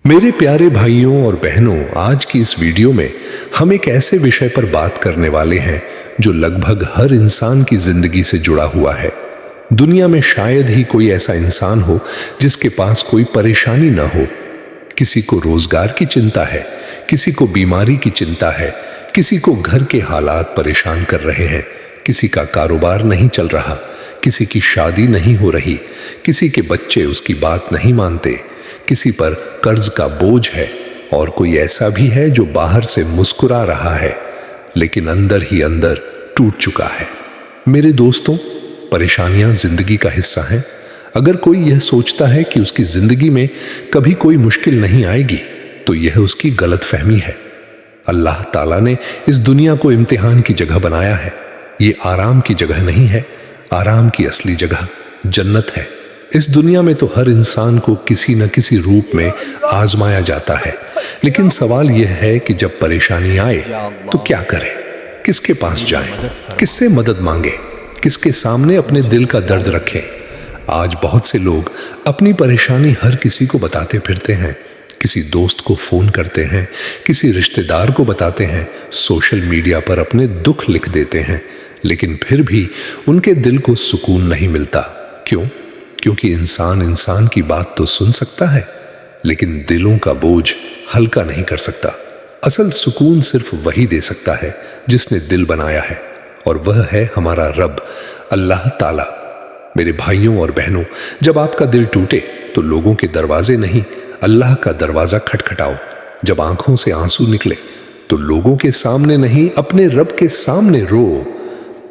मेरे प्यारे भाइयों और बहनों, आज की इस वीडियो में हम एक ऐसे विषय पर बात करने वाले हैं जो लगभग हर इंसान की जिंदगी से जुड़ा हुआ है। दुनिया में शायद ही कोई ऐसा इंसान हो जिसके पास कोई परेशानी ना हो। किसी को रोजगार की चिंता है, किसी को बीमारी की चिंता है, किसी को घर के हालात परेशान कर रहे हैं, किसी का कारोबार नहीं चल रहा, किसी की शादी नहीं हो रही, किसी के बच्चे उसकी बात नहीं मानते, किसी पर कर्ज का बोझ है और कोई ऐसा भी है जो बाहर से मुस्कुरा रहा है लेकिन अंदर ही अंदर टूट चुका है। मेरे दोस्तों, परेशानियां जिंदगी का हिस्सा हैं। अगर कोई यह सोचता है कि उसकी जिंदगी में कभी कोई मुश्किल नहीं आएगी तो यह उसकी गलतफहमी है। अल्लाह ताला ने इस दुनिया को इम्तिहान की जगह बनाया है। ये आराम की जगह नहीं है। आराम की असली जगह जन्नत है। इस दुनिया में तो हर इंसान को किसी न किसी रूप में आजमाया जाता है, लेकिन सवाल यह है कि जब परेशानी आए तो क्या करें, किसके पास जाएं, किससे मदद मांगे, किसके सामने अपने दिल का दर्द रखें। आज बहुत से लोग अपनी परेशानी हर किसी को बताते फिरते हैं। किसी दोस्त को फोन करते हैं, किसी रिश्तेदार को बताते हैं, सोशल मीडिया पर अपने दुख लिख देते हैं, लेकिन फिर भी उनके दिल को सुकून नहीं मिलता। क्यों? क्योंकि इंसान की बात तो सुन सकता है लेकिन दिलों का बोझ हल्का नहीं कर सकता। असल सुकून सिर्फ वही दे सकता है जिसने दिल बनाया है, और वह है हमारा रब, अल्लाह ताला। मेरे भाइयों और बहनों, जब आपका दिल टूटे तो लोगों के दरवाजे नहीं, अल्लाह का दरवाजा खटखटाओ। जब आंखों से आंसू निकले तो लोगों के सामने नहीं, अपने रब के सामने रो।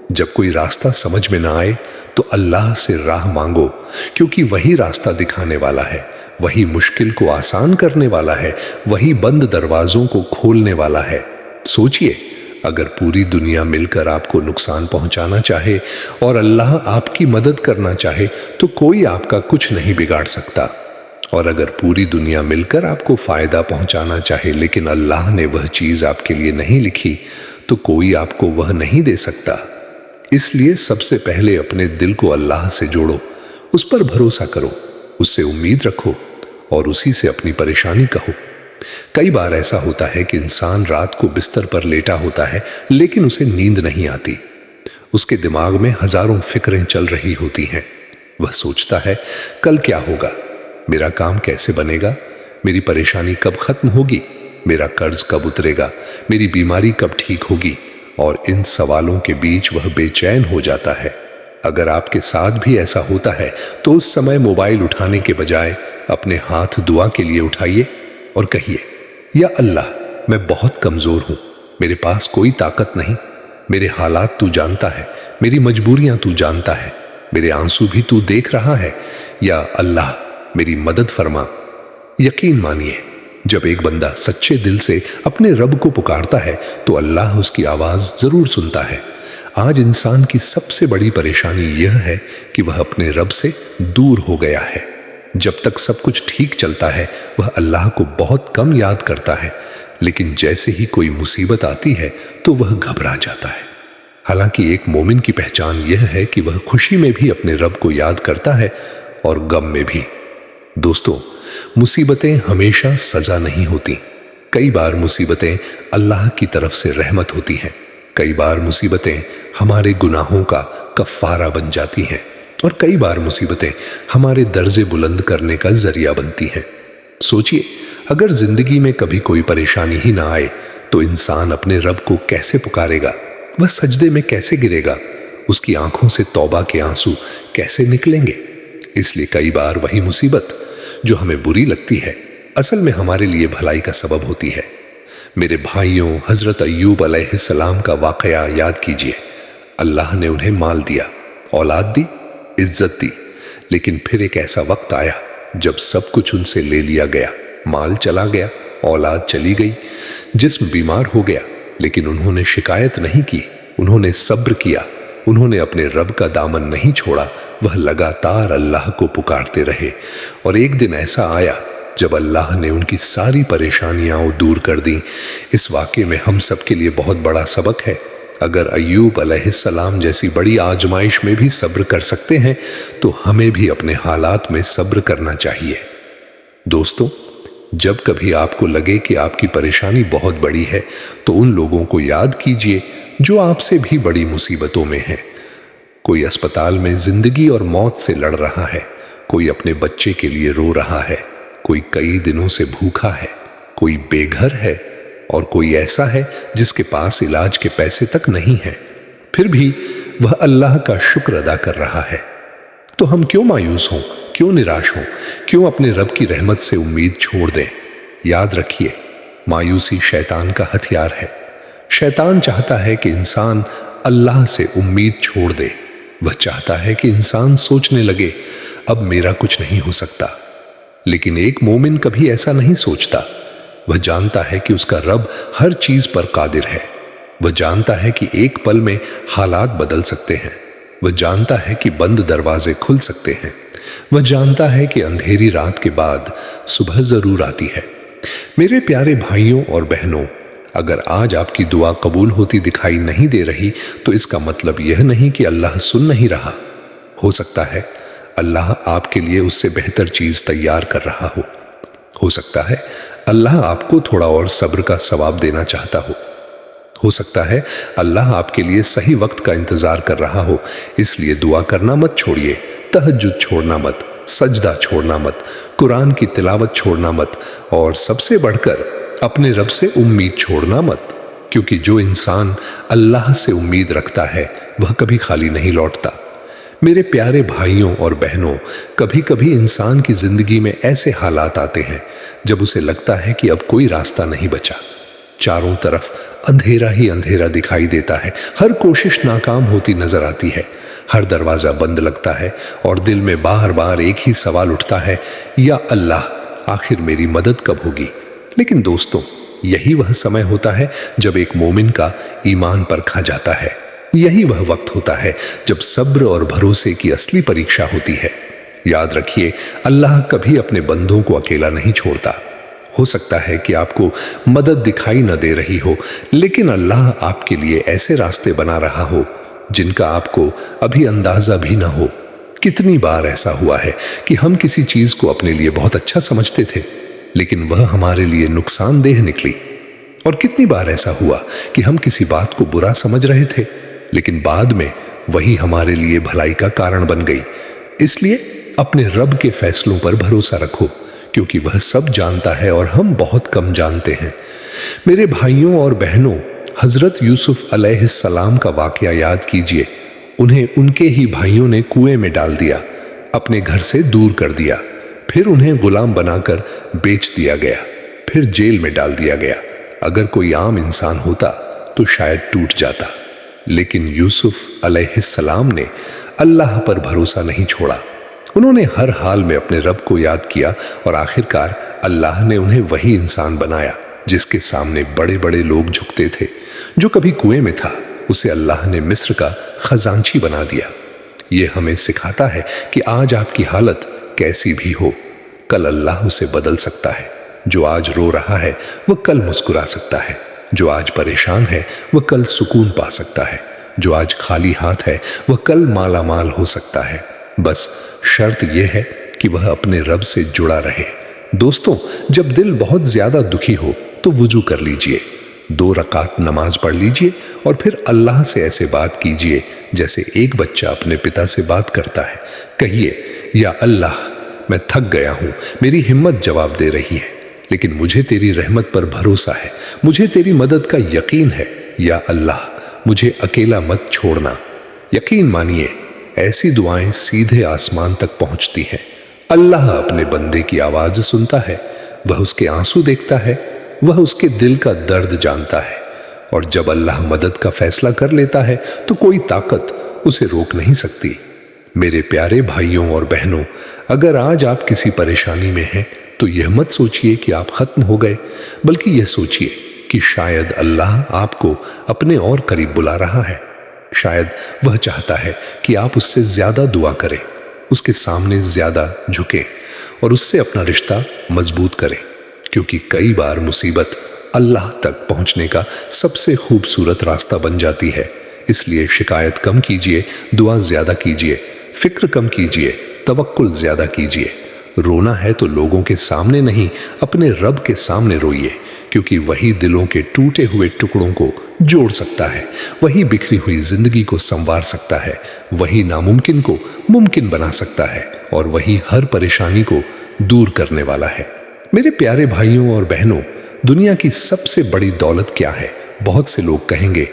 जब कोई रास्ता समझ में ना आए तो अल्लाह से राह मांगो, क्योंकि वही रास्ता दिखाने वाला है, वही मुश्किल को आसान करने वाला है, वही बंद दरवाजों को खोलने वाला है। सोचिए, अगर पूरी दुनिया मिलकर आपको नुकसान पहुंचाना चाहे और अल्लाह आपकी मदद करना चाहे तो कोई आपका कुछ नहीं बिगाड़ सकता। और अगर पूरी दुनिया मिलकर आपको फायदा पहुंचाना चाहे लेकिन अल्लाह ने वह चीज आपके लिए नहीं लिखी तो कोई आपको वह नहीं दे सकता। इसलिए सबसे पहले अपने दिल को अल्लाह से जोड़ो, उस पर भरोसा करो, उससे उम्मीद रखो और उसी से अपनी परेशानी कहो। कई बार ऐसा होता है कि इंसान रात को बिस्तर पर लेटा होता है लेकिन उसे नींद नहीं आती। उसके दिमाग में हजारों फिक्रें चल रही होती हैं। वह सोचता है, कल क्या होगा, मेरा काम कैसे बनेगा, मेरी परेशानी कब खत्म होगी, मेरा कर्ज कब उतरेगा, मेरी बीमारी कब ठीक होगी। और इन सवालों के बीच वह बेचैन हो जाता है। अगर आपके साथ भी ऐसा होता है तो उस समय मोबाइल उठाने के बजाय अपने हाथ दुआ के लिए उठाइए और कहिए, या अल्लाह, मैं बहुत कमजोर हूं, मेरे पास कोई ताकत नहीं, मेरे हालात तू जानता है, मेरी मजबूरियां तू जानता है, मेरे आंसू भी तू देख रहा है, या अल्लाह मेरी मदद फरमा। यकीन मानिए, जब एक बंदा सच्चे दिल से अपने रब को पुकारता है तो अल्लाह उसकी आवाज जरूर सुनता है। आज इंसान की सबसे बड़ी परेशानी यह है कि वह अपने रब से दूर हो गया है। जब तक सब कुछ ठीक चलता है वह अल्लाह को बहुत कम याद करता है, लेकिन जैसे ही कोई मुसीबत आती है तो वह घबरा जाता है। हालांकि एक मोमिन की पहचान यह है कि वह खुशी में भी अपने रब को याद करता है और गम में भी। दोस्तों, मुसीबतें हमेशा सजा नहीं होती। कई बार मुसीबतें अल्लाह की तरफ से रहमत होती हैं। कई बार मुसीबतें हमारे गुनाहों का कफ्फारा बन जाती हैं और कई बार मुसीबतें हमारे दर्जे बुलंद करने का जरिया बनती हैं। सोचिए, अगर जिंदगी में कभी कोई परेशानी ही ना आए तो इंसान अपने रब को कैसे पुकारेगा, वह सजदे में कैसे गिरेगा, उसकी आंखों से तौबा के आंसू कैसे निकलेंगे। इसलिए कई बार वही मुसीबत जो हमें बुरी लगती है असल में हमारे लिए भलाई का सबब होती है। मेरे भाइयों, हजरत अय्यूब अलैहिस्सलाम का वाकया याद कीजिए। अल्लाह ने उन्हें माल दिया, औलाद दी, इज्जत दी, लेकिन फिर एक ऐसा वक्त आया जब सब कुछ उनसे ले लिया गया। माल चला गया, औलाद चली गई, जिस्म बीमार हो गया, लेकिन उन्होंने शिकायत नहीं की, उन्होंने सब्र किया, उन्होंने अपने रब का दामन नहीं छोड़ा, वह लगातार अल्लाह को पुकारते रहे। और एक दिन ऐसा आया जब अल्लाह ने उनकी सारी परेशानियां दूर कर दी। इस वाक़े में हम सब के लिए बहुत बड़ा सबक है। अगर अय्यूब अलैहिस्सलाम जैसी बड़ी आजमाइश में भी सब्र कर सकते हैं तो हमें भी अपने हालात में सब्र करना चाहिए। दोस्तों, जब कभी आपको लगे कि आपकी परेशानी बहुत बड़ी है तो उन लोगों को याद कीजिए जो आपसे भी बड़ी मुसीबतों में हैं। कोई अस्पताल में जिंदगी और मौत से लड़ रहा है, कोई अपने बच्चे के लिए रो रहा है, कोई कई दिनों से भूखा है, कोई बेघर है और कोई ऐसा है जिसके पास इलाज के पैसे तक नहीं है, फिर भी वह अल्लाह का शुक्र अदा कर रहा है। तो हम क्यों मायूस हों, क्यों निराश हों, क्यों अपने रब की रहमत से उम्मीद छोड़ दें? याद रखिए, मायूसी शैतान का हथियार है। शैतान चाहता है कि इंसान अल्लाह से उम्मीद छोड़ दे। वह चाहता है कि इंसान सोचने लगे अब मेरा कुछ नहीं हो सकता। लेकिन एक मोमिन कभी ऐसा नहीं सोचता। वह जानता है कि उसका रब हर चीज पर कादिर है। वह जानता है कि एक पल में हालात बदल सकते हैं। वह जानता है कि बंद दरवाजे खुल सकते हैं। वह जानता है कि अंधेरी रात के बाद सुबह जरूर आती है। मेरे प्यारे भाइयों और बहनों, अगर आज आपकी दुआ कबूल होती दिखाई नहीं दे रही तो इसका मतलब यह नहीं कि अल्लाह सुन नहीं रहा। हो सकता है अल्लाह आपके लिए उससे बेहतर चीज तैयार कर रहा हो। हो सकता है अल्लाह आपको थोड़ा और सब्र का सवाब देना चाहता हो सकता है अल्लाह आपके लिए सही वक्त का इंतजार कर रहा हो। इसलिए दुआ करना मत छोड़िए, तहज्जुद छोड़ना मत, सजदा छोड़ना मत, कुरान की तिलावत छोड़ना मत और सबसे बढ़कर अपने रब से उम्मीद छोड़ना मत। क्योंकि जो इंसान अल्लाह से उम्मीद रखता है वह कभी खाली नहीं लौटता। मेरे प्यारे भाइयों और बहनों, कभी कभी इंसान की जिंदगी में ऐसे हालात आते हैं जब उसे लगता है कि अब कोई रास्ता नहीं बचा। चारों तरफ अंधेरा ही अंधेरा दिखाई देता है, हर कोशिश नाकाम होती नजर आती है, हर दरवाजा बंद लगता है और दिल में बार बार एक ही सवाल उठता है, या अल्लाह आखिर मेरी मदद कब होगी? लेकिन दोस्तों, यही वह समय होता है जब एक मोमिन का ईमान परखा जाता है। यही वह वक्त होता है जब सब्र और भरोसे की असली परीक्षा होती है। याद रखिए, अल्लाह कभी अपने बंदों को अकेला नहीं छोड़ता। हो सकता है कि आपको मदद दिखाई न दे रही हो, लेकिन अल्लाह आपके लिए ऐसे रास्ते बना रहा हो जिनका आपको अभी अंदाजा भी ना हो। कितनी बार ऐसा हुआ है कि हम किसी चीज को अपने लिए बहुत अच्छा समझते थे, लेकिन वह हमारे लिए नुकसानदेह निकली। और कितनी बार ऐसा हुआ कि हम किसी बात को बुरा समझ रहे थे, लेकिन बाद में वही हमारे लिए भलाई का कारण बन गई। इसलिए अपने रब के फैसलों पर भरोसा रखो, क्योंकि वह सब जानता है और हम बहुत कम जानते हैं। मेरे भाइयों और बहनों, हजरत यूसुफ अलैहिस्सलाम का वाकया याद कीजिए। उन्हें उनके ही भाइयों ने कुएं में डाल दिया, अपने घर से दूर कर दिया, फिर उन्हें गुलाम बनाकर बेच दिया गया, फिर जेल में डाल दिया गया। अगर कोई आम इंसान होता तो शायद टूट जाता, लेकिन यूसुफ अलैहिस्सलाम ने अल्लाह पर भरोसा नहीं छोड़ा। उन्होंने हर हाल में अपने रब को याद किया और आखिरकार अल्लाह ने उन्हें वही इंसान बनाया जिसके सामने बड़े बड़े लोग झुकते थे। जो कभी कुएं में था उसे अल्लाह ने मिस्र का खजांची बना दिया। यह हमें सिखाता है कि आज आपकी हालत कैसी भी हो, कल अल्लाह उसे बदल सकता है। जो आज रो रहा है वह कल मुस्कुरा सकता है, जो आज परेशान है वह कल सुकून पा सकता है, जो आज खाली हाथ है वह कल माला माल हो सकता है। बस शर्त यह है कि वह अपने रब से जुड़ा रहे। दोस्तों, जब दिल बहुत ज्यादा दुखी हो तो वुजू कर लीजिए, 2 रकात नमाज पढ़ लीजिए और फिर अल्लाह से ऐसे बात कीजिए जैसे एक बच्चा अपने पिता से बात करता है। कहिए, या अल्लाह, मैं थक गया हूं, मेरी हिम्मत जवाब दे रही है, लेकिन मुझे तेरी रहमत पर भरोसा है, मुझे तेरी मदद का यकीन है। या अल्लाह, मुझे अकेला मत छोड़ना। यकीन मानिए, ऐसी दुआएं सीधे आसमान तक पहुंचती हैं। अल्लाह अपने बंदे की आवाज सुनता है, वह उसके आंसू देखता है, वह उसके दिल का दर्द जानता है। और जब अल्लाह मदद का फैसला कर लेता है तो कोई ताकत उसे रोक नहीं सकती। मेरे प्यारे भाइयों और बहनों, अगर आज आप किसी परेशानी में हैं तो यह मत सोचिए कि आप खत्म हो गए, बल्कि यह सोचिए कि शायद अल्लाह आपको अपने और करीब बुला रहा है। शायद वह चाहता है कि आप उससे ज्यादा दुआ करें, उसके सामने ज्यादा झुकें और उससे अपना रिश्ता मजबूत करें। क्योंकि कई बार मुसीबत अल्लाह तक पहुंचने का सबसे खूबसूरत रास्ता बन जाती है। इसलिए शिकायत कम कीजिए, दुआ ज्यादा कीजिए, फिक्र कम कीजिए, तवक्कुल ज्यादा कीजिए। रोना है तो लोगों के सामने नहीं, अपने रब के सामने रोइए, क्योंकि वही दिलों के टूटे हुए टुकड़ों को जोड़ सकता है, वही बिखरी हुई जिंदगी को संवार सकता है, वही नामुमकिन को मुमकिन बना सकता है और वही हर परेशानी को दूर करने वाला है। मेरे प्यारे भाइयों और बहनों, दुनिया की सबसे बड़ी दौलत क्या है? बहुत से लोग कहेंगे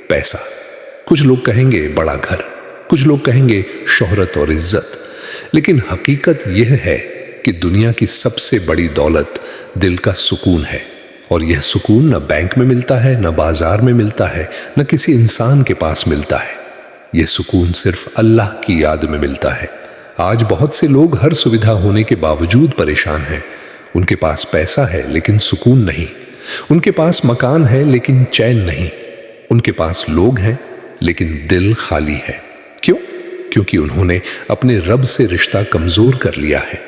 पैसा, कुछ लोग कहेंगे बड़ा घर, कुछ लोग कहेंगे शोहरत और इज्जत। लेकिन हकीकत यह है कि दुनिया की सबसे बड़ी दौलत दिल का सुकून है। और यह सुकून न बैंक में मिलता है, न बाजार में मिलता है, न किसी इंसान के पास मिलता है। यह सुकून सिर्फ अल्लाह की याद में मिलता है। आज बहुत से लोग हर सुविधा होने के बावजूद परेशान हैं। उनके पास पैसा है लेकिन सुकून नहीं, उनके पास मकान है लेकिन चैन नहीं, उनके पास लोग हैं लेकिन दिल खाली है। क्यों? क्योंकि उन्होंने अपने रब से रिश्ता कमजोर कर लिया है।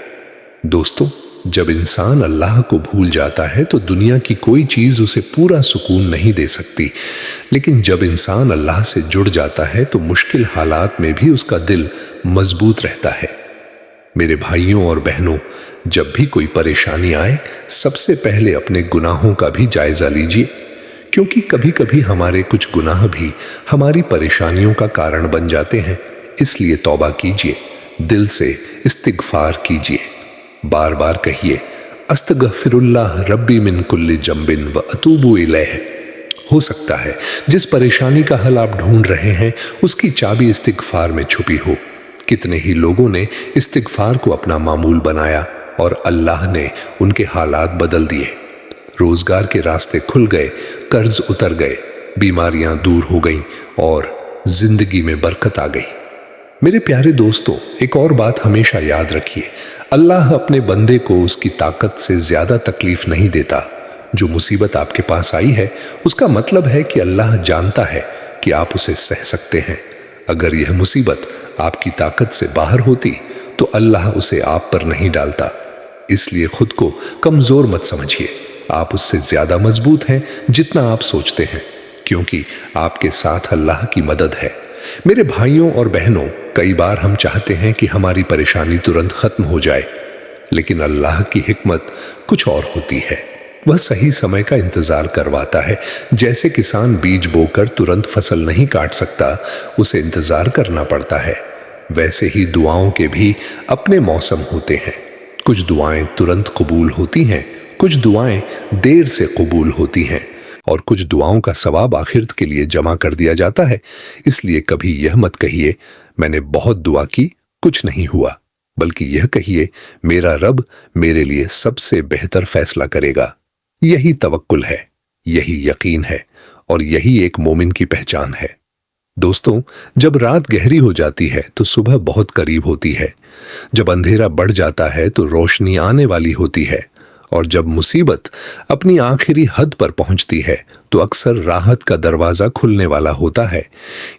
दोस्तों, जब इंसान अल्लाह को भूल जाता है तो दुनिया की कोई चीज उसे पूरा सुकून नहीं दे सकती, लेकिन जब इंसान अल्लाह से जुड़ जाता है तो मुश्किल हालात में भी उसका दिल मजबूत रहता है। मेरे भाइयों और बहनों, जब भी कोई परेशानी आए, सबसे पहले अपने गुनाहों का भी जायजा लीजिए, क्योंकि कभी कभी हमारे कुछ गुनाह भी हमारी परेशानियों का कारण बन जाते हैं। इसलिए तौबा कीजिए, दिल से इस्तिगफार कीजिए, बार बार कहिए अस्तगफिरुल्लाह रब्बी मिन कुल्ली जंबिन व अतूबु इलैह। हो सकता है जिस परेशानी का हल आप ढूंढ रहे हैं उसकी चाबी इस्तिगफार में छुपी हो। कितने ही लोगों ने इस्तिगफार को अपना मामूल बनाया और अल्लाह ने उनके हालात बदल दिए। रोजगार के रास्ते खुल गए, कर्ज उतर गए, बीमारियां दूर हो गईं और जिंदगी में बरकत आ गई। मेरे प्यारे दोस्तों, एक और बात हमेशा याद रखिए, अल्लाह अपने बंदे को उसकी ताकत से ज्यादा तकलीफ नहीं देता। जो मुसीबत आपके पास आई है उसका मतलब है कि अल्लाह जानता है कि आप उसे सह सकते हैं। अगर यह मुसीबत आपकी ताकत से बाहर होती तो अल्लाह उसे आप पर नहीं डालता। इसलिए खुद को कमजोर मत समझिए, आप उससे ज्यादा मजबूत हैं जितना आप सोचते हैं, क्योंकि आपके साथ अल्लाह की मदद है। मेरे भाइयों और बहनों, कई बार हम चाहते हैं कि हमारी परेशानी तुरंत खत्म हो जाए, लेकिन अल्लाह की हिकमत कुछ और होती है। वह सही समय का इंतजार करवाता है। जैसे किसान बीज बोकर तुरंत फसल नहीं काट सकता, उसे इंतजार करना पड़ता है, वैसे ही दुआओं के भी अपने मौसम होते हैं। कुछ दुआएं तुरंत कबूल होती हैं, कुछ दुआएं देर से कबूल होती हैं और कुछ दुआओं का सवाब आखिरत के लिए जमा कर दिया जाता है। इसलिए कभी यह मत कहिए मैंने बहुत दुआ की, कुछ नहीं हुआ, बल्कि यह कहिए मेरा रब मेरे लिए सबसे बेहतर फैसला करेगा। यही तवक्कुल है, यही यकीन है और यही एक मोमिन की पहचान है। दोस्तों, जब रात गहरी हो जाती है तो सुबह बहुत करीब होती है। जब अंधेरा बढ़ जाता है तो रोशनी आने वाली होती है और जब मुसीबत अपनी आखिरी हद पर पहुंचती है तो अक्सर राहत का दरवाजा खुलने वाला होता है।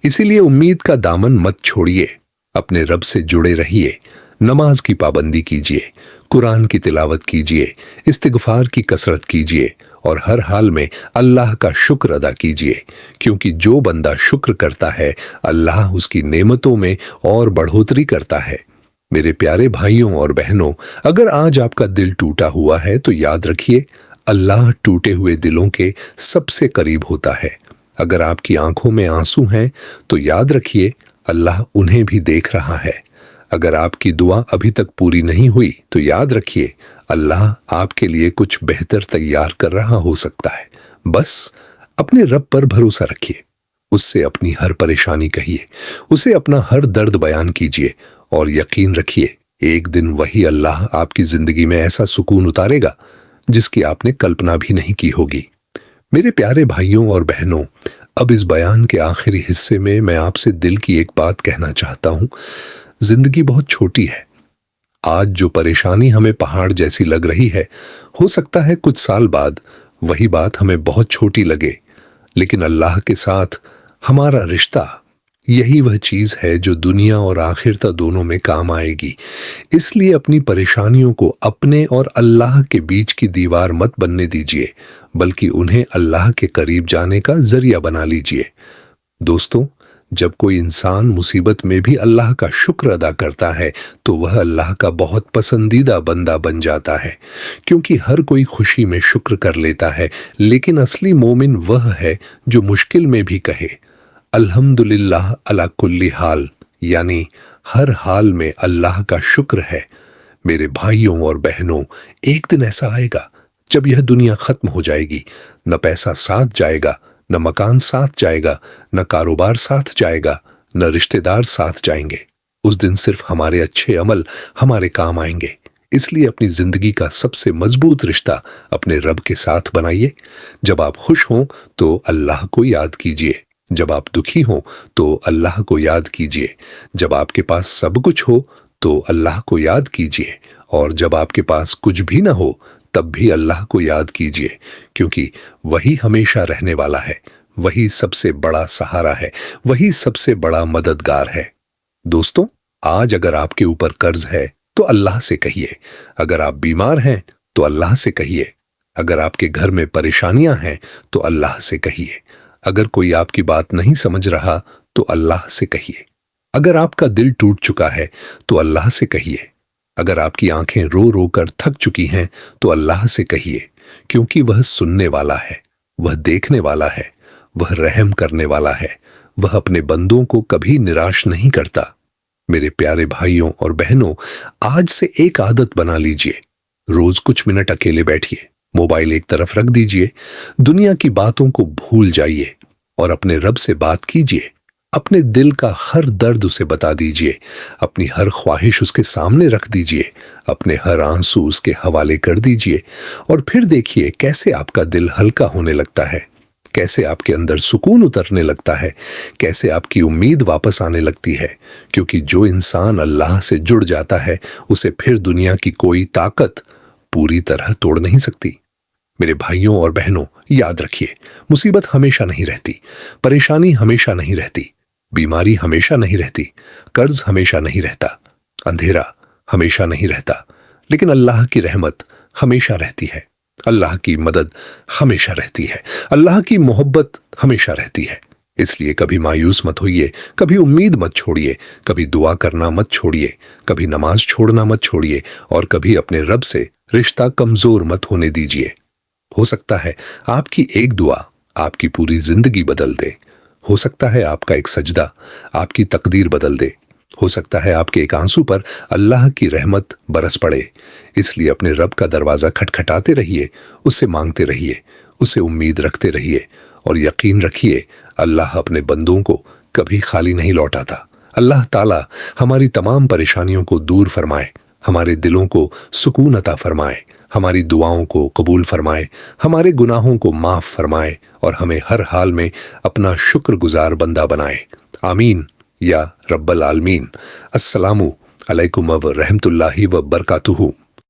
इसीलिए उम्मीद का दामन मत छोड़िए, अपने रब से जुड़े रहिए, नमाज की पाबंदी कीजिए, कुरान की तिलावत कीजिए, इस्तिगफार की कसरत कीजिए और हर हाल में अल्लाह का शुक्र अदा कीजिए, क्योंकि जो बंदा शुक्र करता है अल्लाह उसकी नेमतों में और बढ़ोतरी करता है। मेरे प्यारे भाइयों और बहनों, अगर आज आपका दिल टूटा हुआ है तो याद रखिए अल्लाह टूटे हुए दिलों के सबसे करीब होता है। अगर आपकी आंखों में आंसू हैं तो याद रखिए अल्लाह उन्हें भी देख रहा है। अगर आपकी दुआ अभी तक पूरी नहीं हुई तो याद रखिए अल्लाह आपके लिए कुछ बेहतर तैयार कर रहा हो सकता है। बस अपने रब पर भरोसा रखिए, उससे अपनी हर परेशानी कहिए, उसे अपना हर दर्द बयान कीजिए और यकीन रखिए एक दिन वही अल्लाह आपकी जिंदगी में ऐसा सुकून उतारेगा जिसकी आपने कल्पना भी नहीं की होगी। मेरे प्यारे भाइयों और बहनों, अब इस बयान के आखिरी हिस्से में मैं आपसे दिल की एक बात कहना चाहता हूं। जिंदगी बहुत छोटी है। आज जो परेशानी हमें पहाड़ जैसी लग रही है, हो सकता है कुछ साल बाद वही बात हमें बहुत छोटी लगे, लेकिन अल्लाह के साथ हमारा रिश्ता यही वह चीज है जो दुनिया और आखिरता दोनों में काम आएगी। इसलिए अपनी परेशानियों को अपने और अल्लाह के बीच की दीवार मत बनने दीजिए, बल्कि उन्हें अल्लाह के करीब जाने का जरिया बना लीजिए। दोस्तों, जब कोई इंसान मुसीबत में भी अल्लाह का शुक्र अदा करता है तो वह अल्लाह का बहुत पसंदीदा बंदा बन जाता है, क्योंकि हर कोई खुशी में शुक्र कर लेता है, लेकिन असली मोमिन वह है जो मुश्किल में भी कहे अल्हम्दुलिल्लाह अला कुल्ली हाल, यानी हर हाल में अल्लाह का शुक्र है। मेरे भाइयों और बहनों, एक दिन ऐसा आएगा जब यह दुनिया खत्म हो जाएगी, न पैसा साथ जाएगा, न मकान साथ जाएगा, न कारोबार साथ जाएगा, न रिश्तेदार साथ जाएंगे। उस दिन सिर्फ हमारे अच्छे अमल हमारे काम आएंगे। इसलिए अपनी जिंदगी का सबसे मजबूत रिश्ता अपने रब के साथ बनाइए। जब आप खुश हों तो अल्लाह को याद कीजिए, जब आप दुखी हों तो अल्लाह को याद कीजिए, जब आपके पास सब कुछ हो तो अल्लाह को याद कीजिए, और जब आपके पास कुछ भी ना हो तब भी अल्लाह को याद कीजिए, क्योंकि वही हमेशा रहने वाला है, वही सबसे बड़ा सहारा है, वही सबसे बड़ा मददगार है। दोस्तों, आज अगर आपके ऊपर कर्ज है तो अल्लाह से कहिए, अगर आप बीमार हैं तो अल्लाह से कहिए, अगर आपके घर में परेशानियां हैं तो अल्लाह से कहिए, अगर कोई आपकी बात नहीं समझ रहा तो अल्लाह से कहिए, अगर आपका दिल टूट चुका है तो अल्लाह से कहिए, अगर आपकी आंखें रो रो कर थक चुकी हैं तो अल्लाह से कहिए, क्योंकि वह सुनने वाला है, वह देखने वाला है, वह रहम करने वाला है, वह अपने बंदों को कभी निराश नहीं करता। मेरे प्यारे भाइयों और बहनों, आज से एक आदत बना लीजिए। रोज कुछ मिनट अकेले बैठिए, मोबाइल एक तरफ रख दीजिए, दुनिया की बातों को भूल जाइए और अपने रब से बात कीजिए। अपने दिल का हर दर्द उसे बता दीजिए, अपनी हर ख्वाहिश उसके सामने रख दीजिए, अपने हर आंसू उसके हवाले कर दीजिए, और फिर देखिए कैसे आपका दिल हल्का होने लगता है, कैसे आपके अंदर सुकून उतरने लगता है, कैसे आपकी उम्मीद वापस आने लगती है, क्योंकि जो इंसान अल्लाह से जुड़ जाता है उसे फिर दुनिया की कोई ताकत पूरी तरह तोड़ नहीं सकती। मेरे भाइयों और बहनों, याद रखिए, मुसीबत हमेशा नहीं रहती, परेशानी हमेशा नहीं रहती, बीमारी हमेशा नहीं रहती, कर्ज हमेशा नहीं रहता, अंधेरा हमेशा नहीं रहता, लेकिन अल्लाह की रहमत हमेशा रहती है, अल्लाह की मदद हमेशा रहती है, अल्लाह की मोहब्बत हमेशा रहती है। इसलिए कभी मायूस मत होइए, कभी उम्मीद मत छोड़िए, कभी दुआ करना मत छोड़िए, कभी नमाज छोड़ना मत छोड़िए, और कभी अपने रब से रिश्ता कमजोर मत होने दीजिए। हो सकता है आपकी एक दुआ आपकी पूरी जिंदगी बदल दे, हो सकता है आपका एक सजदा आपकी तकदीर बदल दे, हो सकता है आपके एक आंसू पर अल्लाह की रहमत बरस पड़े। इसलिए अपने रब का दरवाजा खटखटाते रहिए, उससे मांगते रहिए, उससे उम्मीद रखते रहिए, और यकीन रखिए अल्लाह अपने बंदों को कभी खाली नहीं लौटाता। अल्लाह ताला हमारी तमाम परेशानियों को दूर फरमाए, हमारे दिलों को सुकून अता फरमाए, हमारी दुआओं को कबूल फरमाए, हमारे गुनाहों को माफ फरमाए, और हमें हर हाल में अपना शुक्रगुजार बंदा बनाए। आमीन या रब्बल आलमीन। अस्सलामु अलैकुम व रहमतुल्लाहि व बरकातुहू।